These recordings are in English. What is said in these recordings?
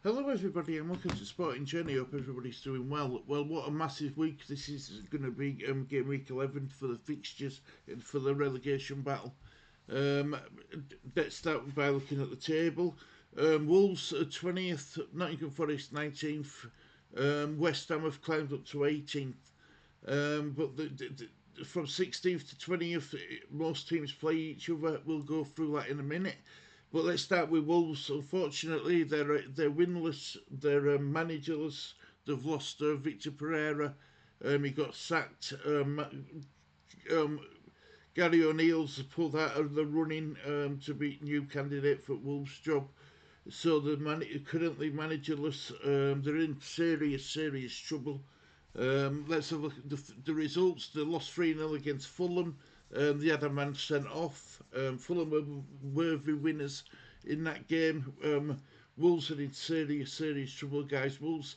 Hello everybody and welcome to Sporting Journey. Hope everybody's doing well. Well, what a massive week this is going to be, game week 11 for the fixtures and for the relegation battle. Let's start by looking at the table. Wolves are 20th, Nottingham Forest 19th, West Ham have climbed up to 18th. But from 16th to 20th, most teams play each other. We'll go through that in a minute. But let's start with Wolves. Unfortunately, they're winless. They're managerless. They've lost Victor Pereira. He got sacked. Um, Gary O'Neill's pulled out of the running to be new candidate for Wolves' job. So they're currently managerless. They're in serious trouble. Let's have a look at the results. They lost 3-0 against Fulham. They had a man sent off. Fulham were worthy winners in that game. Wolves are in serious trouble, guys. Wolves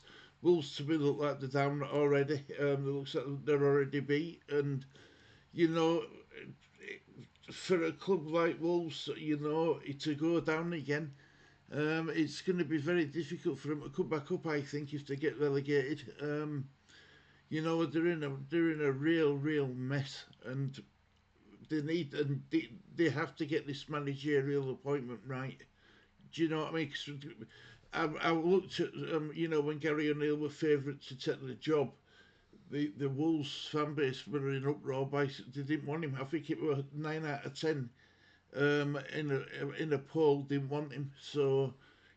to me look like they're down already. It looks like they're already beat. And, you know, for a club like Wolves, to go down again, it's going to be very difficult for them to come back up, I think, if they get relegated. They're in a real mess, and they have to get this managerial appointment right. Do you know what I mean? 'Cause I looked at when Gary O'Neill were favourite to take the job. The Wolves fan base were in uproar by they didn't want him. I think it was 9 out of 10 in a poll didn't want him. So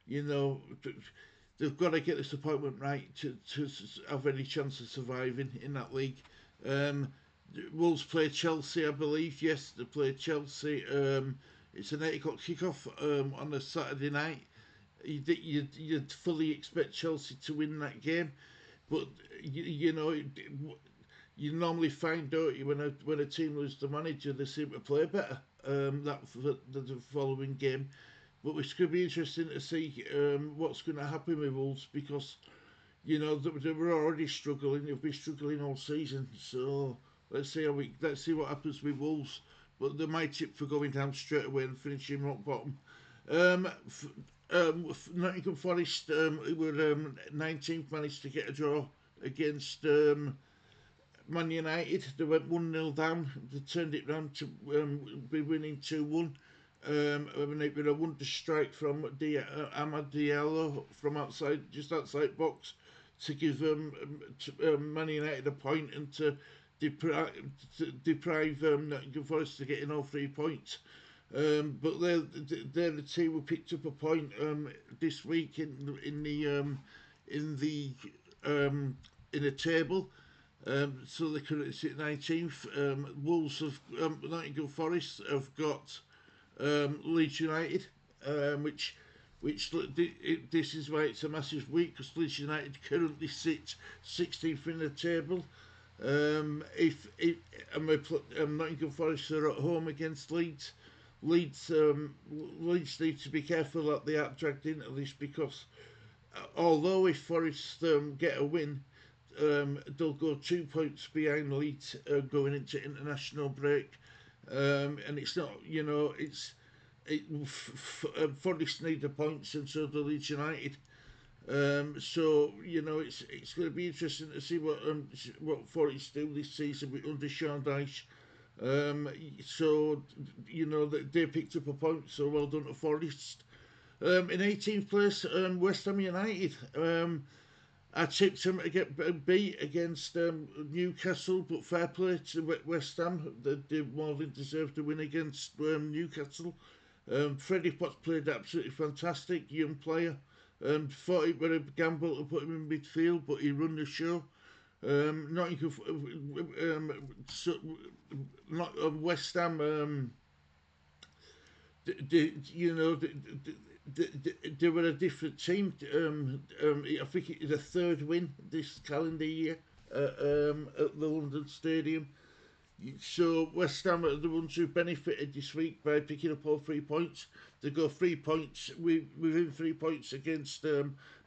they've got to get this appointment right to have any chance of surviving in that league. Um, Wolves play Chelsea, I believe. Yes, they play Chelsea. It's an 8 o'clock kickoff on a Saturday night. You'd fully expect Chelsea to win that game, but you normally find, don't you, when a team loses the manager, they seem to play better. That for the following game, but it's going to be interesting to see what's going to happen with Wolves because they were already struggling. They've been struggling all season, so let's see what happens with Wolves. But they might tip for going down straight away and finishing rock bottom. Nottingham Forest, who were 19th, managed to get a draw against Man United. They went 1-0 down. They turned it round to be winning 2-1. And it was a wonder strike from Amad Diallo from just outside box, to give Man United a point and to deprive Nottingham Forest to getting all 3 points. But they're the team who picked up a point this week in the table. So they currently sit 19th. Wolves of Nottingham Forest have got Leeds United, this is why it's a massive week because Leeds United currently sit 16th in the table. If Nottingham Forest are at home against Leeds, Leeds need to be careful that they aren't dragged into this because although if Forest get a win, they'll go 2 points behind Leeds going into international break. And it's not, Forest need the points and so do Leeds United. It's going to be interesting to see what Forest do this season under Sean Dyche. They picked up a point, so well done to Forest. In 18th place, West Ham United. I tipped them to get beat against Newcastle, but fair play to West Ham. They more than deserved to win against Newcastle. Freddie Potts played absolutely fantastic, young player. Thought it was a gamble to put him in midfield, but he run the show. West Ham. They were a different team. I think it is a third win this calendar year at the London Stadium. So West Ham are the ones who benefited this week by picking up all 3 points. They go 3 points within 3 points against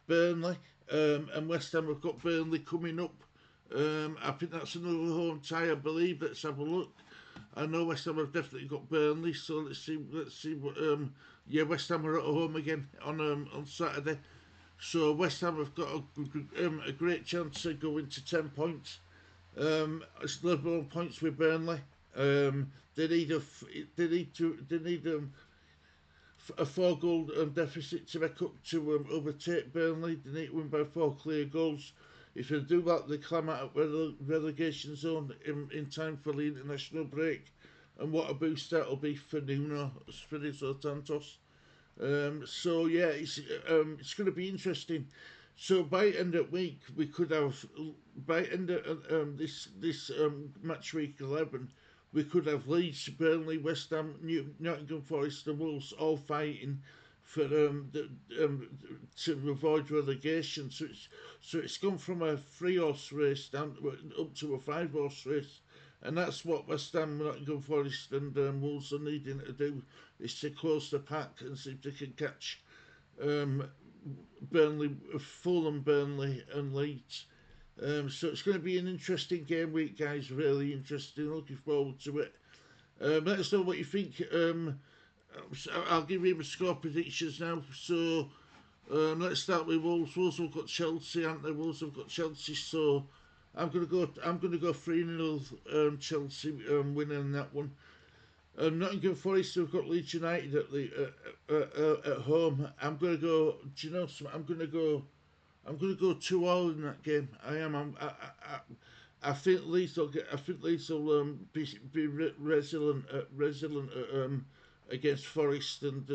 Burnley, and West Ham have got Burnley coming up. I think that's another home tie, I believe. Let's have a look. I know West Ham have definitely got Burnley, so let's see what. West Ham are at home again on Saturday. So West Ham have got a great chance of going to 10 points. It's level on points with Burnley. They need a 4 goal deficit to make up to overtake Burnley. They need to win by 4 clear goals. If they do that, they climb out of relegation zone in time for the international break. And what a boost that'll be for Nuno Espirito Santos. So yeah, it's going to be interesting. So by end of week, we could have by end of this match week 11, we could have Leeds, Burnley, West Ham, Nottingham Forest, and Wolves all fighting for to avoid relegation. So it's gone from a 3 horse race down up to a 5 horse race, and that's what West Ham, Nottingham Forest, and Wolves are needing to do, is to close the pack and see if they can catch um, Burnley, Fulham, Burnley, and Leeds. So it's going to be an interesting game week, guys. Really interesting. Looking forward to it. Let us know what you think. I'll give you my score predictions now. So let's start with Wolves. Wolves have got Chelsea, haven't they? Wolves have got Chelsea. So I'm gonna go 3-0 Chelsea winning that one. Nottingham Forest have got Leeds United at home. I'm gonna go. Do you know something? I'm gonna go 2-2 in that game. I am. I think Leeds will get. I think Leeds will be resilient against Forest, and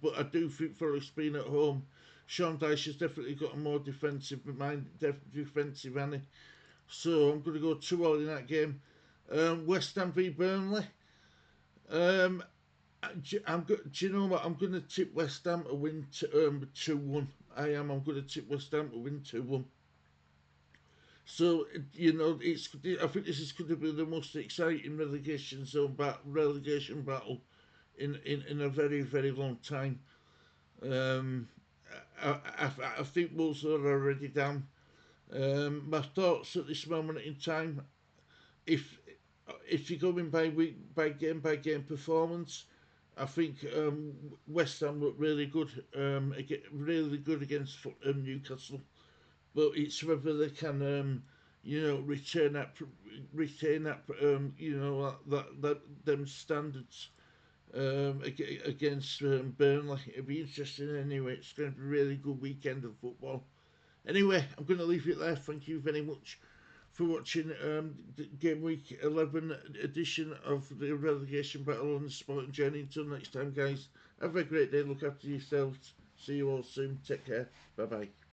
But I do think Forest being at home, Sean Dyche has definitely got a more defensive mind, defensive Annie. So I'm going to go 2-2 in that game. West Ham v Burnley. Um, do you know what? I'm going to tip West Ham to win 2-1. I am. I'm going to tip West Ham to win 2-1. So I think this is going to be the most exciting relegation battle in a very very long time. Um, I think Wolves are already down. My thoughts at this moment in time, if if you're going by game performance, I think West Ham look really good, really good against Newcastle. But it's whether they can, retain that, them standards against Burnley. It'll be interesting anyway. It's going to be a really good weekend of football. Anyway, I'm going to leave it there. Thank you very much for watching the Game Week 11 edition of the relegation battle on the Sporting Journey. Until next time, guys, have a great day. Look after yourselves. See you all soon. Take care. Bye bye.